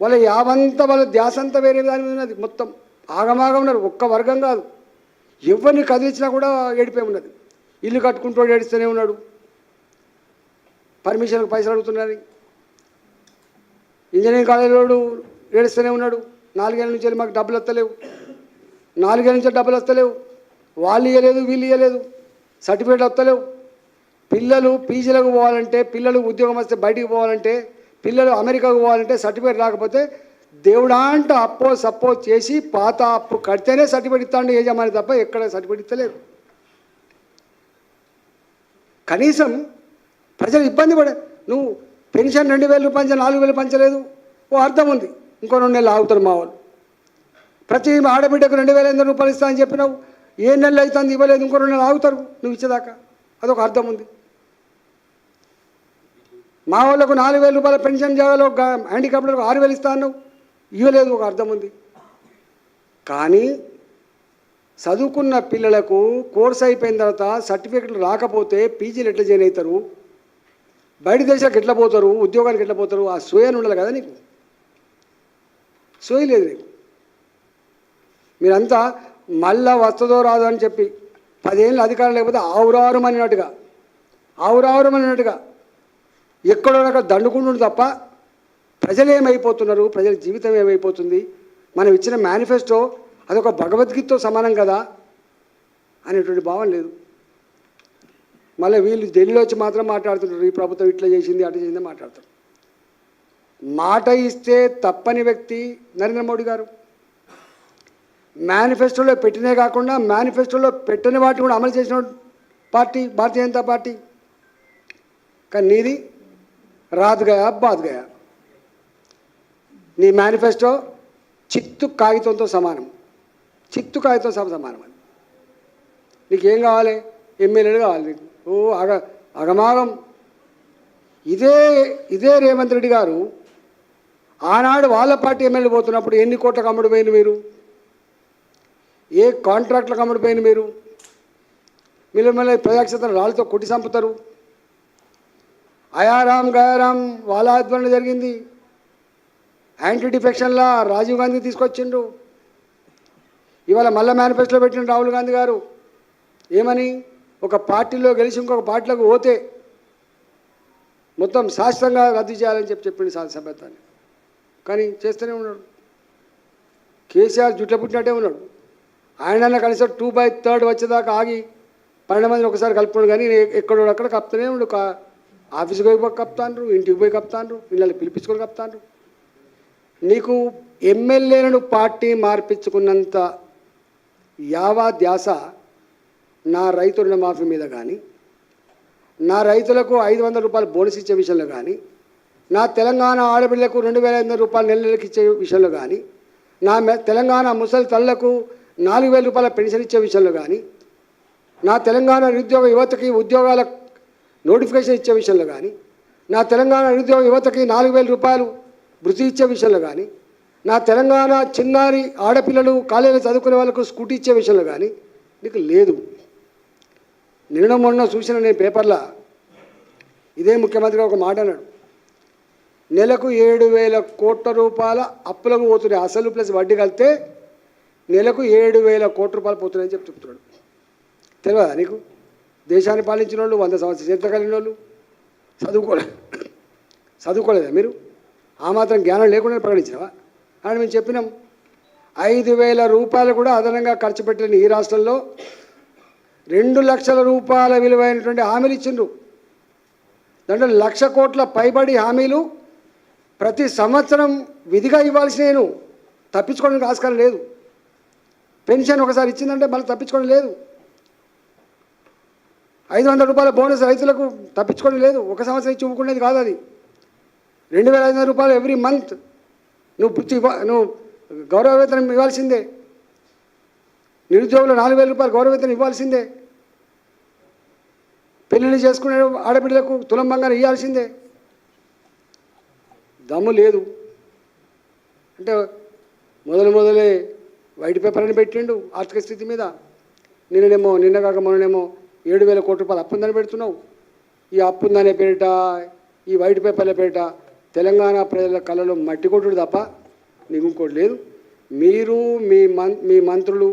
వాళ్ళ యావంతా వాళ్ళ ధ్యాస అంతా వేరే దాని మీద ఉన్నది. మొత్తం ఆగమాగం ఉన్నారు. ఒక్క వర్గం కాదు, ఎవరిని కదిలించినా కూడా ఏడిపోయి ఉన్నది. ఇల్లు కట్టుకుంటూ ఏడుస్తూనే ఉన్నాడు, పర్మిషన్కి పైసలు అడుగుతున్నారని. ఇంజనీరింగ్ కాలేజీలోడు ఏడుస్తూనే ఉన్నాడు, 4 ఏళ్ళ నుంచి మాకు డబ్బులు వస్తలేవు, 4 ఏళ్ళ నుంచి డబ్బులు వస్తలేవు, వాళ్ళు ఇవ్వలేదు వీళ్ళు ఇవ్వలేదు, సర్టిఫికేట్లు వస్తలేవు. పిల్లలు పీజీలకు పోవాలంటే, పిల్లలు ఉద్యోగం వస్తే బయటికి పోవాలంటే, పిల్లలు అమెరికాకు పోవాలంటే సర్టిఫికేట్ రాకపోతే దేవుడా అంట అప్పో సప్పో చేసి పాత అప్పు కడితేనే సర్టిఫికేట్ ఇస్తాడు యజమాని, తప్ప ఎక్కడ సర్టిఫికేట్ ఇస్తలేదు. కనీసం ప్రజలు ఇబ్బంది పడే, నువ్వు పెన్షన్ 2000 రూపాయలు 4000 పంచలేదు, ఓ అర్థం ఉంది, ఇంకో 2 నెలలు ఆగుతారు మా వాళ్ళు. ప్రతి ఆడబిడ్డకు 2500 రూపాయలు ఇస్తా అని చెప్పినావు, 7 నెలలు అవుతుంది ఇవ్వలేదు, ఇంకో 2 నెలలు ఆగుతారు నువ్వు ఇచ్చేదాకా, అదొక అర్థం ఉంది. మా వాళ్ళకు 4000 రూపాయల పెన్షన్ జాగాలో హ్యాండిక్యాప్లకు 6000 ఇస్తా అన్నావు, ఇవ్వలేదు, ఒక అర్థం ఉంది. కానీ చదువుకున్న పిల్లలకు కోర్స్ అయిపోయిన తర్వాత సర్టిఫికెట్లు రాకపోతే పీజీలు ఎట్లా జాయిన్ అవుతారు, బయట దేశాలకు ఎట్లా పోతారు, ఉద్యోగానికి ఎట్లా పోతారు, ఆ సోయని ఉండాలి కదా నీకు. సోయి లేదు నీకు. మీరంతా మళ్ళా వస్తుందో రాదో అని చెప్పి 10 ఏళ్ళు అధికారం లేకపోతే ఆవురారుమన్నట్టుగా ఎక్కడో అక్కడ దండుకుంటుంది తప్ప ప్రజలు ఏమైపోతున్నారు, ప్రజల జీవితం ఏమైపోతుంది, మనం ఇచ్చిన మేనిఫెస్టో అదొక భగవద్గీతతో సమానం కదా అనేటువంటి భావం లేదు. మళ్ళీ వీళ్ళు ఢిల్లీలో వచ్చి మాత్రం మాట్లాడుతుంటారు, ఈ ప్రభుత్వం ఇట్లా చేసింది అట్లా చేసింది మాట్లాడతారు. మాట ఇస్తే తప్పని వ్యక్తి నరేంద్ర మోడీ గారు. మేనిఫెస్టోలో పెట్టినే కాకుండా మేనిఫెస్టోలో పెట్టని వాటిని కూడా అమలు చేసిన పార్టీ భారతీయ జనతా పార్టీ. కానీ నీది రాత్ గయా బాత్ గయా. నీ మేనిఫెస్టో చిత్తు కాగితంతో సమానం, చిత్తు కాగితం సమానం. అది నీకేం కావాలి, ఎమ్మెల్యేలు కావాలి నీకు, ఓ అగమాగం. ఇదే రేవంత్ రెడ్డి గారు ఆనాడు వాళ్ళ పార్టీ ఎమ్మెల్యే పోతున్నప్పుడు ఎన్ని కోట్లకు అమ్ముడుపోయింది మీరు, ఏ కాంట్రాక్ట్లకు అమ్ముడుపోయింది మీరు, మిమ్మల్ని ప్రజాక్షేత్రం రాళ్ళతో కొట్టి చంపుతారు. అయారాం గయారాం వాళ్ళ ఆధ్వర్యంలో జరిగింది. యాంటీ డిఫెక్షన్లా రాజీవ్ గాంధీ తీసుకొచ్చిండు. ఇవాళ మళ్ళీ మేనిఫెస్టోలో పెట్టిన రాహుల్ గాంధీ గారు ఏమని, ఒక పార్టీలో గెలిచి ఇంకొక పార్టీలోకి పోతే మొత్తం శాశ్వతంగా రద్దు చేయాలని చెప్పిండు సభ్యత్వాన్ని. కానీ చేస్తూనే ఉన్నాడు. కేసీఆర్ జుట్ల పుట్టినట్టే ఉన్నాడు. ఆయన కనీసం 2/3 వచ్చేదాకా ఆగి 12 మందిని ఒకసారి కలుపుకున్నాడు. కానీ ఎక్కడో అక్కడ కప్తూనే ఉండు. ఆఫీస్కి పోయి కప్తాండ్రు, ఇంటికి పోయి కప్తాండ్రు, ఇళ్ళని పిలిపించుకొని కప్తాండ్రు. నీకు ఎమ్మెల్యేలను పార్టీ మార్పించుకున్నంత యావా ధ్యాస నా రైతు రుణమాఫీ మీద కానీ, నా రైతులకు 500 రూపాయలు బోనస్ ఇచ్చే విషయంలో కానీ, నా తెలంగాణ ఆడపిల్లకు 2500 రూపాయలు నెలకి ఇచ్చే విషయంలో కానీ, నా తెలంగాణ ముసలి తల్లకు 4000 రూపాయల పెన్షన్ ఇచ్చే విషయంలో కానీ, నా తెలంగాణ నిరుద్యోగ యువతకి ఉద్యోగాల నోటిఫికేషన్ ఇచ్చే విషయంలో కానీ, నా తెలంగాణ నిరుద్యోగ యువతకి 4000 రూపాయలు వృత్తి ఇచ్చే విషయంలో కానీ, నా తెలంగాణ చిన్నారి ఆడపిల్లలు కాలేజీలో చదువుకునే వాళ్ళకు స్కూటీ ఇచ్చే విషయంలో కానీ నీకు లేదు. నిన్న మొన్న చూసిన నేను పేపర్లో ఇదే ముఖ్యమంత్రి ఒక మాట అన్నాడు, నెలకు 7,000 కోట్ల రూపాయల అప్పులకు పోతున్నాయి, అసలు ప్లస్ వడ్డీ కలిస్తే నెలకు 7,000 కోట్ల రూపాయలు పోతున్నాయని చెప్తున్నాడు. తెలియదా నీకు? దేశాన్ని పాలించిన వాళ్ళు, 100 సంవత్సరాల చరిత్ర కలిగిన వాళ్ళు చదువుకోలేదా మీరు? ఆ మాత్రం జ్ఞానం లేకుండా ప్రకటించినవా అని మేము చెప్పినాం. 5,000 రూపాయలు కూడా అదనంగా ఖర్చు పెట్టిన ఈ రాష్ట్రంలో 2 లక్షల రూపాయల విలువైనటువంటి హామీలు ఇచ్చిండ్రు. దాంట్లో 1,00,000 కోట్ల పైబడి హామీలు ప్రతి సంవత్సరం విధిగా ఇవ్వాల్సిన నేను తప్పించుకోవడానికి ఆస్కారం లేదు. పెన్షన్ ఒకసారి ఇచ్చిందంటే మళ్ళీ తప్పించుకోవడం లేదు. 500 రూపాయల బోనస్ రైతులకు తప్పించుకోవడం లేదు. ఒక సంవత్సరం ఇచ్చి ఊరుకునేది కాదు అది. 2,500 రూపాయలు ఎవ్రీ మంత్ నువ్వు గౌరవ వేతనం ఇవ్వాల్సిందే. నిరుద్యోగులు 4,000 రూపాయలు గౌరవ వేతనం ఇవ్వాల్సిందే. పెళ్ళిళ్ళు చేసుకునే ఆడబిడ్డలకు తులం బంగారం ఇవ్వాల్సిందే. దమ్ము లేదు అంటే మొదలే వైట్ పేపర్ అని పెట్టిండు ఆర్థిక స్థితి మీద. నిన్న కాక మొన్ననేమో 7,000 కోట్ల రూపాయలు అప్పుందని పెడుతున్నావు. ఈ అప్పుందనే పేరిట, ఈ వైట్ పేపర్ల పేరిట తెలంగాణ ప్రజల కళ్ళలో మట్టి కొట్టుడు తప్ప నీకు ఇంకోటి లేదు. మీరు మీ మంత్రులు